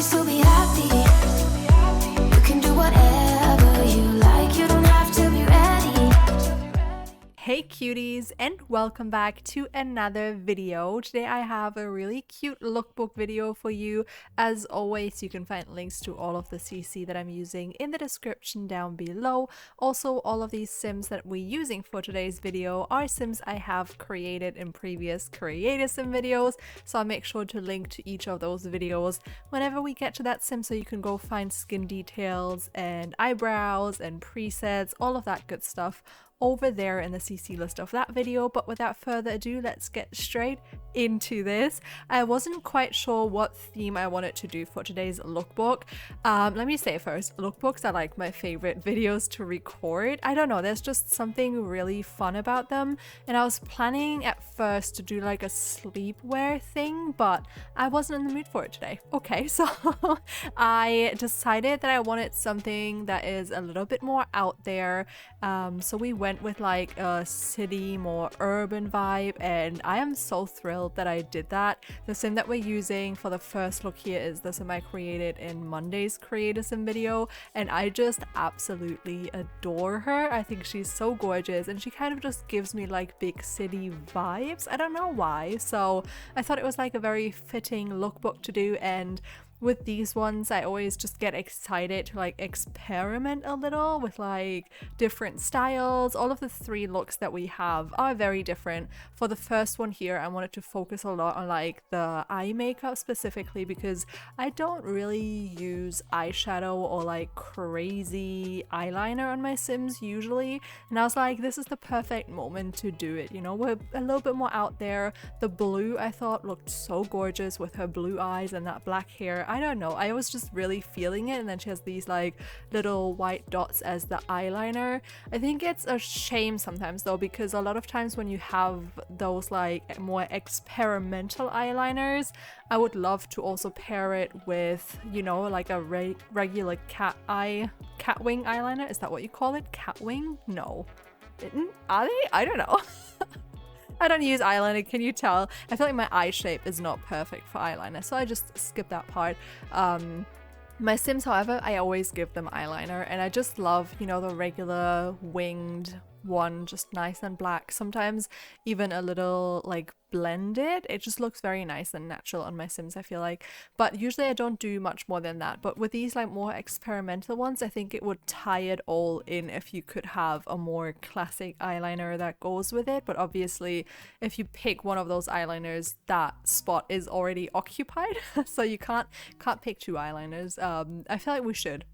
still be happy. You can do whatever you like. You don't have to be ready. Hey cuties, and welcome back to another video. Today I have a really cute lookbook video for you. As always, you can find links to all of the CC that I'm using in the description down below. Also, all of these Sims that we're using for today's video are Sims I have created in previous Creator Sim videos, so I'll make sure to link to each of those videos whenever we get to that Sim, so you can go find skin details and eyebrows and presets, all of that good stuff over there in the CC list of that video. But without further ado, let's get straight into this. I wasn't quite sure what theme I wanted to do for today's lookbook. Let me say first, lookbooks are like my favorite videos to record. I don't know, there's just something really fun about them, and I was planning at first to do like a sleepwear thing, but I wasn't in the mood for it today. Okay, so I decided that I wanted something that is a little bit more out there. So we went with like a city, more urban vibe, and I am so thrilled that I did that. The sim that we're using for the first look here is the sim I created in Monday's Creator Sim video, and I just absolutely adore her. I think she's so gorgeous, and she kind of just gives me like big city vibes. I don't know why, so I thought it was like a very fitting lookbook to do. And with these ones, I always just get excited to like experiment a little with like different styles. All of the three looks that we have are very different. For the first one here, I wanted to focus a lot on like the eye makeup specifically, because I don't really use eyeshadow or like crazy eyeliner on my Sims usually, and I was like, this is the perfect moment to do it. You know, we're a little bit more out there. The blue I thought looked so gorgeous with her blue eyes and that black hair. I don't know, I was just really feeling it. And then she has these like little white dots as the eyeliner. I think it's a shame sometimes though, because a lot of times when you have those like more experimental eyeliners, I would love to also pair it with, you know, like a regular cat wing eyeliner. Is that what you call it? Cat wing? No. Are they? I don't know. I don't use eyeliner, can you tell? I feel like my eye shape is not perfect for eyeliner, so I just skip that part. My Sims, however, I always give them eyeliner, and I just love, you know, the regular winged one, just nice and black, sometimes even a little like blended. It just looks very nice and natural on my Sims, I feel like, but usually I don't do much more than that. But with these like more experimental ones, I think it would tie it all in if you could have a more classic eyeliner that goes with it. But obviously if you pick one of those eyeliners, that spot is already occupied, so you can't pick two eyeliners. I feel like we should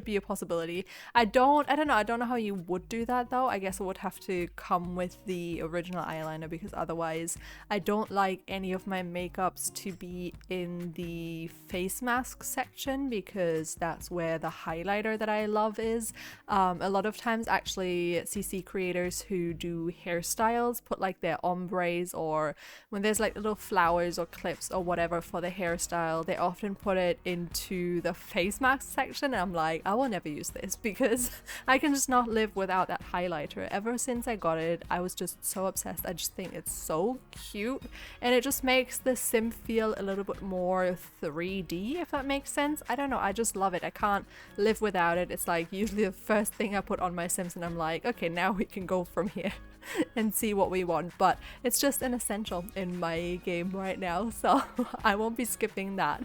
be a possibility. I don't know how you would do that though. I guess it would have to come with the original eyeliner, because otherwise I don't like any of my makeups to be in the face mask section, because that's where the highlighter that I love is. A lot of times actually CC creators who do hairstyles put like their ombres, or when there's like little flowers or clips or whatever for the hairstyle, they often put it into the face mask section, and I'm like, I will never use this because I can just not live without that highlighter. Ever since I got it, I was just so obsessed. I just think it's so cute, and it just makes the sim feel a little bit more 3D, if that makes sense. I don't know, I just love it. I can't live without it. It's like usually the first thing I put on my Sims, and I'm like, okay, now we can go from here and see what we want. But it's just an essential in my game right now, so I won't be skipping that.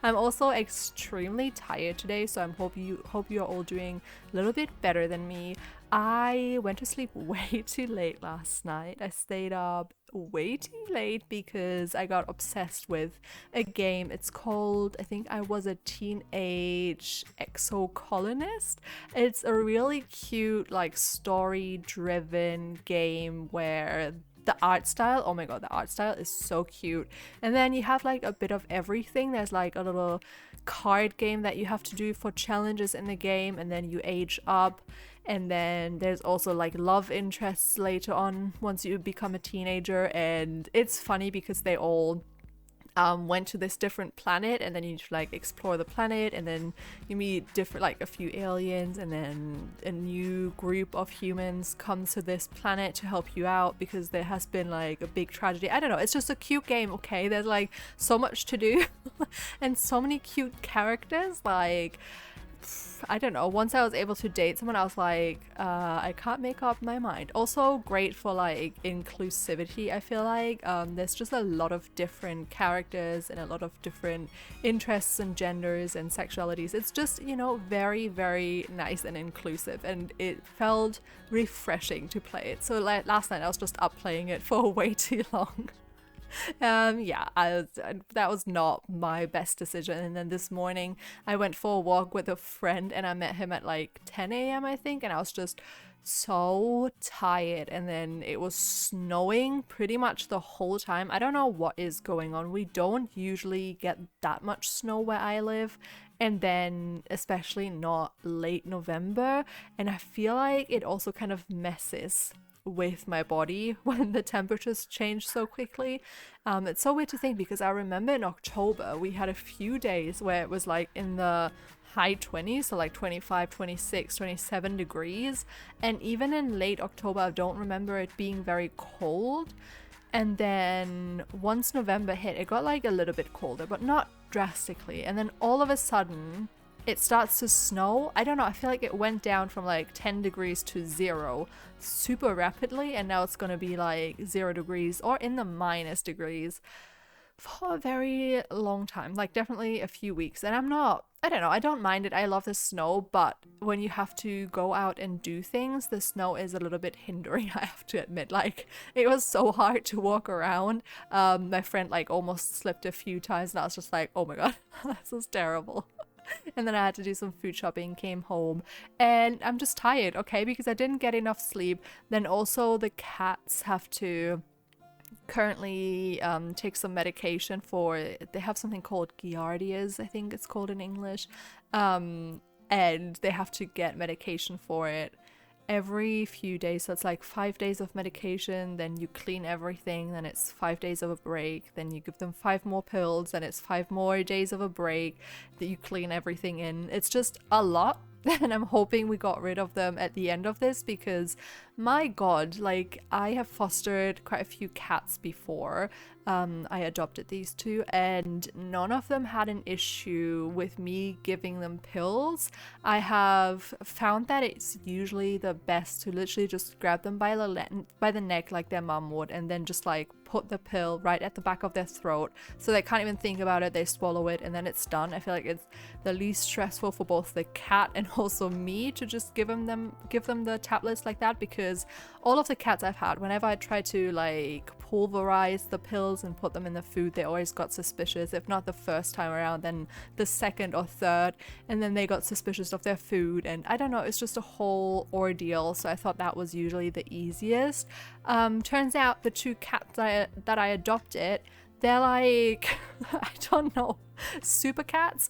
I'm also extremely tired today, so I hope you're all doing a little bit better than me. I went to sleep way too late last night. I stayed up way too late because I got obsessed with a game. It's called, I think I was a teenage exocolonist. It's a really cute, like, story-driven game where the art style, oh my god, the art style is so cute. And then you have like a bit of everything. There's like a little card game that you have to do for challenges in the game, and then you age up. And then there's also like love interests later on once you become a teenager. And it's funny because they all went to this different planet, and then you need to like explore the planet, and then you meet different, like a few aliens, and then a new group of humans comes to this planet to help you out because there has been like a big tragedy. I don't know, it's just a cute game, okay? There's like so much to do and so many cute characters. Like, I don't know, once I was able to date someone, I was like, I can't make up my mind. Also great for like inclusivity, I feel like. There's just a lot of different characters and a lot of different interests and genders and sexualities. It's just, you know, very, very nice and inclusive, and it felt refreshing to play it. So like last night I was just up playing it for way too long. Yeah, that was not my best decision. And then this morning I went for a walk with a friend, and I met him at like 10 a.m. I think, and I was just so tired. And then it was snowing pretty much the whole time. I don't know what is going on. We don't usually get that much snow where I live, and then especially not late November, and I feel like it also kind of messes with my body when the temperatures change so quickly. It's so weird to think, because I remember in October we had a few days where it was like in the high 20s, so like 25, 26, 27 degrees, and even in late October I don't remember it being very cold. And then once November hit, it got like a little bit colder, but not drastically, and then all of a sudden it starts to snow. I don't know, I feel like it went down from like 10 degrees to 0 super rapidly, and now it's gonna be like 0 degrees or in the minus degrees for a very long time, like definitely a few weeks. And I don't know, I don't mind it. I love the snow, but when you have to go out and do things, the snow is a little bit hindering, I have to admit. Like, it was so hard to walk around. My friend like almost slipped a few times, and I was just like, oh my god, this is terrible. And then I had to do some food shopping, came home, and I'm just tired, okay, because I didn't get enough sleep. Then also the cats have to currently take some medication for, they have something called giardias, I think it's called in English, and they have to get medication for it every few days. So it's like 5 days of medication, then you clean everything, then it's 5 days of a break, then you give them 5 more pills, then it's 5 more days of a break that you clean everything in. It's just a lot. And I'm hoping we got rid of them at the end of this, because my god, like, I have fostered quite a few cats before. I adopted these two, and none of them had an issue with me giving them pills. I have found that it's usually the best to literally just grab them by the neck like their mom would, and then just like put the pill right at the back of their throat, so they can't even think about it, they swallow it, and then it's done. I feel like it's the least stressful for both the cat and also me to just give them the tablets like that, because all of the cats I've had, whenever I try to like pulverize the pills and put them in the food, they always got suspicious. If not the first time around, then the second or third, and then they got suspicious of their food, and I don't know, it's just a whole ordeal. So I thought that was usually the easiest. Turns out the 2 cats that I adopted, they're like, I don't know, super cats,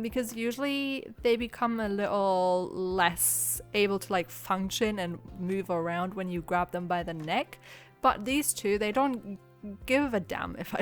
because usually they become a little less able to like function and move around when you grab them by the neck. But these 2, they don't give a damn if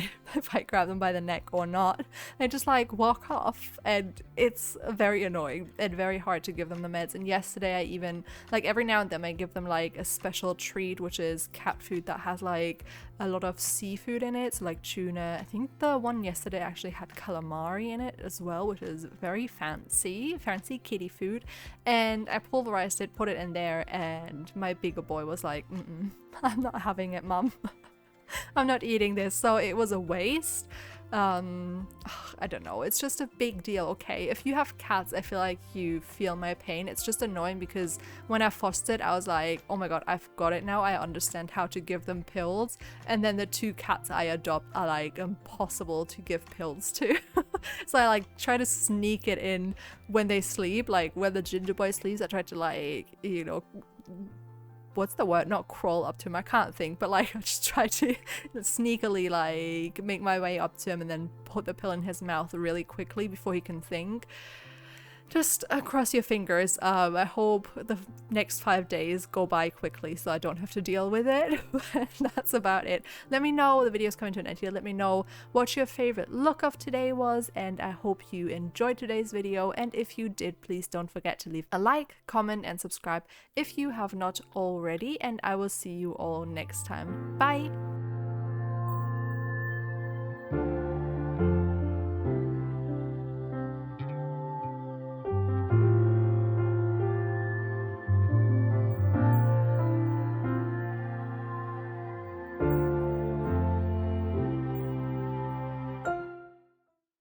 I grab them by the neck or not. They just like walk off, and it's very annoying and very hard to give them the meds. And yesterday I even, like, every now and then I give them like a special treat, which is cat food that has like a lot of seafood in it, so like tuna. I think the one yesterday actually had calamari in it as well, which is very fancy kitty food. And I pulverized it, put it in there, and my bigger boy was like, I'm not having it, mom. I'm not eating this. So it was a waste. I don't know, it's just a big deal, okay? If you have cats, I feel like you feel my pain. It's just annoying because when I fostered, I was like, oh my god, I've got it now, I understand how to give them pills. And then the 2 cats I adopt are like impossible to give pills to. So I like try to sneak it in when they sleep, like when the ginger boy sleeps, I try to like, you know, what's the word, not crawl up to him, I can't think, but like I just try to sneakily like make my way up to him and then put the pill in his mouth really quickly before he can think. just cross your fingers. I hope the next 5 days go by quickly so I don't have to deal with it. That's about it. Let me know, the video's coming to an end here. Let me know what your favorite look of today was, and I hope you enjoyed today's video. And if you did, please don't forget to leave a like, comment, and subscribe if you have not already. And I will see you all next time. Bye!